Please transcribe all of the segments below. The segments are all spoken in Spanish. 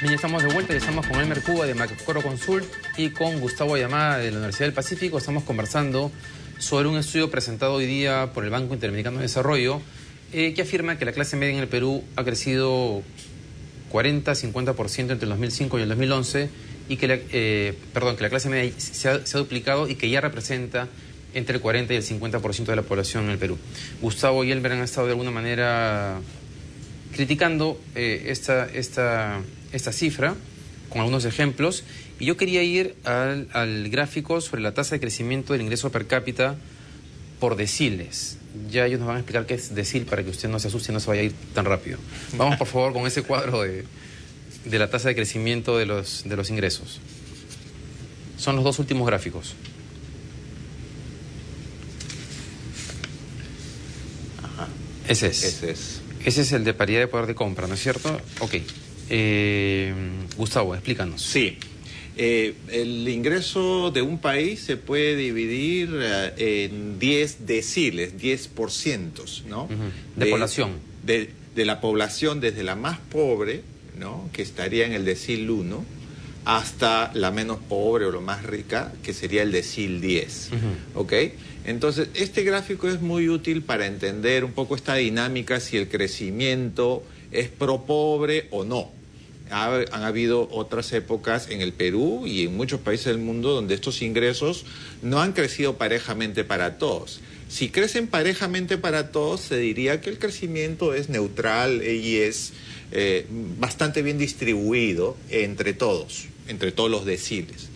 Bien, estamos de vuelta y estamos con Elmer Cuba de Macro Consult y con Gustavo Ayamada de la Universidad del Pacífico. Estamos conversando sobre un estudio presentado hoy día por el Banco Interamericano de Desarrollo que afirma que la clase media en el Perú ha crecido 40-50% entre el 2005 y el 2011 y que la clase media se ha duplicado y que ya representa entre el 40 y el 50% de la población en el Perú. Gustavo y Elmer han estado de alguna manera criticando esta cifra con algunos ejemplos, y yo quería ir al gráfico sobre la tasa de crecimiento del ingreso per cápita por deciles. Ya ellos nos van a explicar qué es decil para que usted no se asuste y no se vaya a ir tan rápido. Vamos por favor con ese cuadro de la tasa de crecimiento de los ingresos. Son los dos últimos gráficos. Ajá. Ese es el de paridad de poder de compra, ¿no es cierto? Ok. Gustavo, explícanos. Sí. El ingreso de un país se puede dividir en 10 deciles, 10%, ¿no? De población. De la población, desde la más pobre, ¿no?, que estaría en el decil 1, hasta la menos pobre o la más rica, que sería el decil 10. ¿Ok? Entonces, este gráfico es muy útil para entender un poco esta dinámica, si el crecimiento es pro pobre o no. Han habido otras épocas en el Perú y en muchos países del mundo donde estos ingresos no han crecido parejamente para todos. Si crecen parejamente para todos, se diría que el crecimiento es neutral y es bastante bien distribuido entre todos los deciles.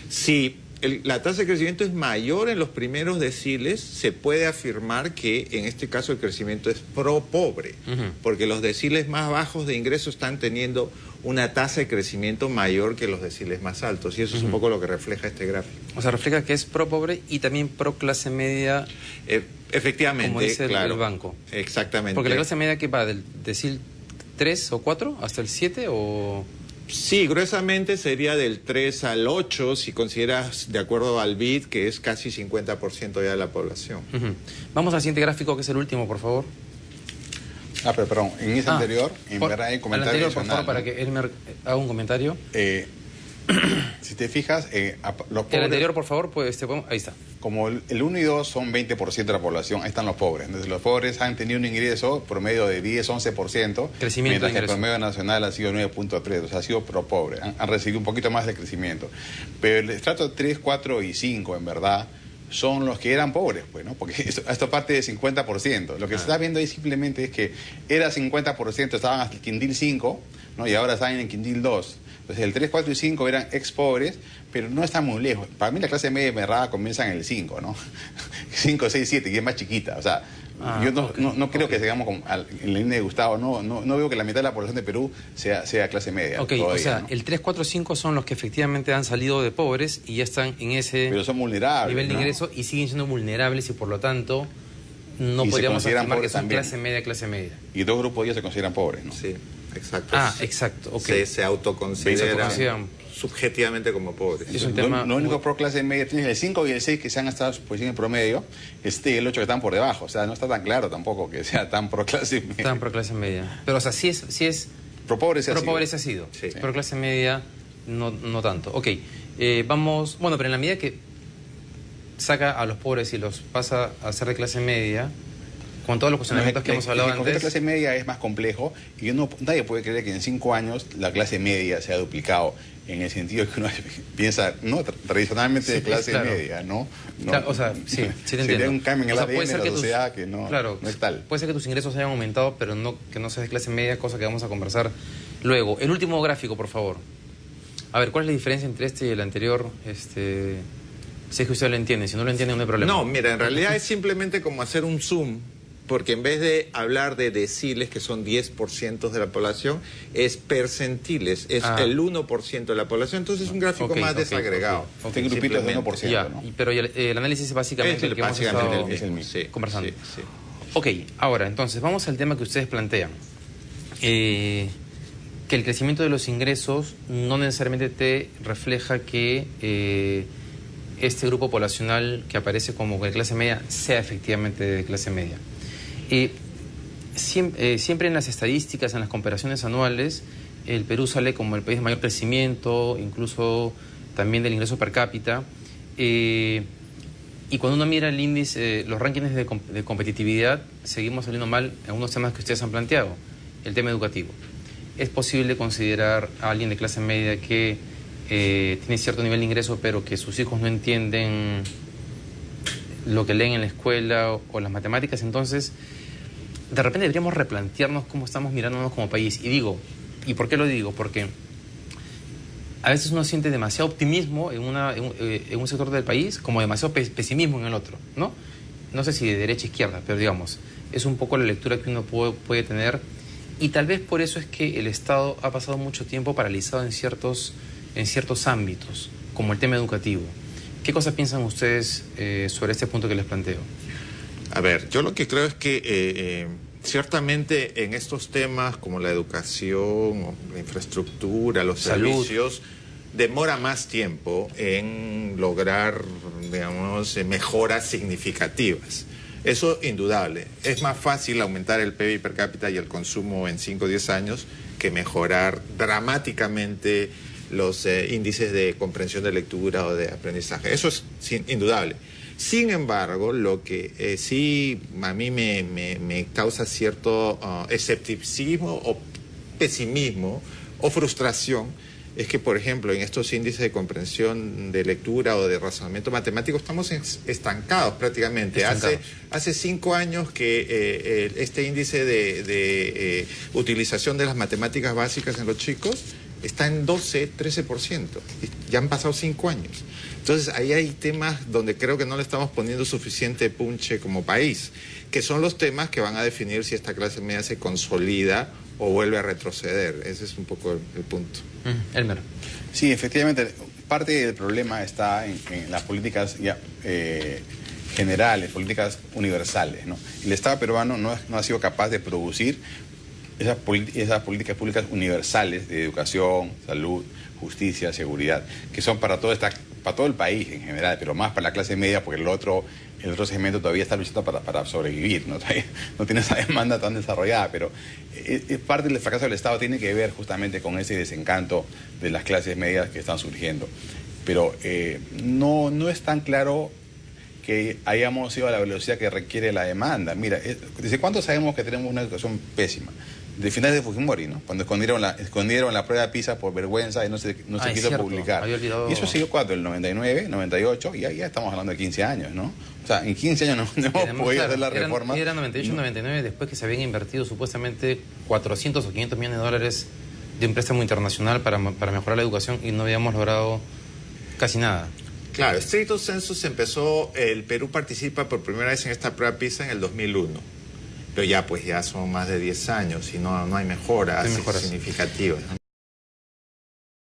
Si la tasa de crecimiento es mayor en los primeros deciles, se puede afirmar que en este caso el crecimiento es pro pobre, porque los deciles más bajos de ingreso están teniendo una tasa de crecimiento mayor que los deciles más altos, y eso es un poco lo que refleja este gráfico. O sea, refleja que es pro pobre y también pro clase media. Efectivamente, como dice claro, el banco. Exactamente. Porque la clase media, ¿qué va? ¿Del decil 3 o 4 hasta el 7 o...? Sí, gruesamente sería del 3 al 8, si consideras de acuerdo al BID, que es casi 50% ya de la población. Vamos al siguiente gráfico, que es el último, por favor. Pero perdón, en ese anterior, en verdad hay comentario anterior, por favor, para que Elmer haga un comentario. Si te fijas, los pobres... El anterior, por favor, pues ahí está. Como el 1 y 2 son 20% de la población, ahí están los pobres. Entonces los pobres han tenido un ingreso promedio de 10-11%, mientras que el promedio nacional ha sido 9.3%, o sea, ha sido pro pobre, han recibido un poquito más de crecimiento. Pero el estrato 3, 4 y 5, en verdad, son los que eran pobres, pues, ¿no? Porque esto parte de 50%. Lo que se está viendo ahí simplemente es que era 50%, estaban hasta el quintil 5, ¿no?, y ahora están en el quintil 2. Entonces el 3, 4 y 5 eran ex pobres, pero no están muy lejos. Para mí la clase media merrada comienza en el 5, ¿no? 5, 6, 7, que es más chiquita. O sea, yo no creo que sigamos en la línea de Gustavo. No veo que la mitad de la población de Perú sea clase media. Todavía, o sea, ¿no? El 3, 4, 5 son los que efectivamente han salido de pobres y ya están en ese pero son vulnerables, nivel de ingreso, y siguen siendo vulnerables y por lo tanto no podríamos afirmar que son clase media. Y dos grupos de ellos se consideran pobres, ¿no? Sí, exacto. Exacto, ok. Se autoconsideran subjetivamente como pobres. Es un tema lo único pro clase media tienes el 5 y el 6 que se han estado pues, en el promedio, y el 8 que están por debajo. O sea, no está tan claro tampoco que sea tan pro clase media. Tan pro clase media. Pero, o sea, sí es pro pobre se ha sido. Sí. Pro clase media no tanto. Ok, vamos... Bueno, pero en la medida que saca a los pobres y los pasa a ser de clase media, con todos los cuestionamientos que hemos hablado antes... La clase media es más complejo y nadie puede creer que en 5 años la clase media se ha duplicado, en el sentido que uno piensa, no, tradicionalmente de clase media, ¿no? Claro, o sea, sí te entiendo. Sería un cambio en el ADN de la sociedad que no es tal. Puede ser que tus ingresos hayan aumentado, pero que no seas de clase media, cosa que vamos a conversar luego. El último gráfico, por favor. A ver, ¿cuál es la diferencia entre este y el anterior? Si es que usted lo entiende, si no lo entiende no hay problema. No, mira, en realidad es simplemente como hacer un zoom, porque en vez de hablar de deciles, que son 10% de la población, es percentiles, es el 1% de la población, entonces es un gráfico más desagregado. Este grupito es de 1%, ya, ¿no? Pero el análisis es básicamente el que hemos estado conversando. Sí. Ok, ahora, entonces, vamos al tema que ustedes plantean. Que el crecimiento de los ingresos no necesariamente te refleja que este grupo poblacional que aparece como de clase media sea efectivamente de clase media. Siempre en las estadísticas, en las comparaciones anuales, el Perú sale como el país de mayor crecimiento, incluso también del ingreso per cápita. Y cuando uno mira el índice, los rankings de competitividad, seguimos saliendo mal en unos temas que ustedes han planteado. El tema educativo. ¿Es posible considerar a alguien de clase media que tiene cierto nivel de ingreso, pero que sus hijos no entienden lo que leen en la escuela o las matemáticas? Entonces, de repente deberíamos replantearnos cómo estamos mirándonos como país. ¿Y por qué lo digo? Porque a veces uno siente demasiado optimismo en un sector del país, como demasiado pesimismo en el otro, ¿no? No sé si de derecha a izquierda, pero digamos, es un poco la lectura que uno puede tener. Y tal vez por eso es que el Estado ha pasado mucho tiempo paralizado en ciertos ámbitos, como el tema educativo. ¿Qué cosas piensan ustedes sobre este punto que les planteo? A ver, yo lo que creo es que ciertamente en estos temas como la educación, la infraestructura, los servicios, demora más tiempo en lograr, digamos, mejoras significativas. Eso indudable. Es más fácil aumentar el PIB per cápita y el consumo en 5 o 10 años que mejorar dramáticamente los índices de comprensión de lectura o de aprendizaje. Eso es indudable. Sin embargo, lo que sí a mí me causa cierto escepticismo o pesimismo o frustración es que, por ejemplo, en estos índices de comprensión de lectura o de razonamiento matemático estamos estancados prácticamente. Hace 5 años que este índice de utilización de las matemáticas básicas en los chicos está en 12, 13%. Ya han pasado 5 años. Entonces, ahí hay temas donde creo que no le estamos poniendo suficiente punche como país, que son los temas que van a definir si esta clase media se consolida o vuelve a retroceder. Ese es un poco el punto. Elmer. Sí, efectivamente, parte del problema está en las políticas generales, políticas universales, ¿no? El Estado peruano no ha sido capaz de producir esas políticas públicas universales de educación, salud, justicia, seguridad, que son para todo el país en general, pero más para la clase media, porque el otro segmento todavía está luchando para sobrevivir, ¿no? No tiene esa demanda tan desarrollada, pero parte del fracaso del Estado tiene que ver justamente con ese desencanto de las clases medias que están surgiendo. Pero no es tan claro que hayamos ido a la velocidad que requiere la demanda. Mira, ¿desde cuándo sabemos que tenemos una educación pésima? De finales de Fujimori, ¿no? Cuando escondieron la prueba de PISA por vergüenza y no se quiso publicar. Y eso siguió cuando, el 99, 98, y ya estamos hablando de 15 años, ¿no? O sea, en 15 años no hemos podido hacer la reforma. Era 98, 99, después que se habían invertido supuestamente 400 o 500 millones de dólares de un préstamo internacional para mejorar la educación y no habíamos logrado casi nada. Claro, estricto sensu el Perú participa por primera vez en esta prueba PISA en el 2001. Pero ya son más de 10 años y no hay mejoras significativas.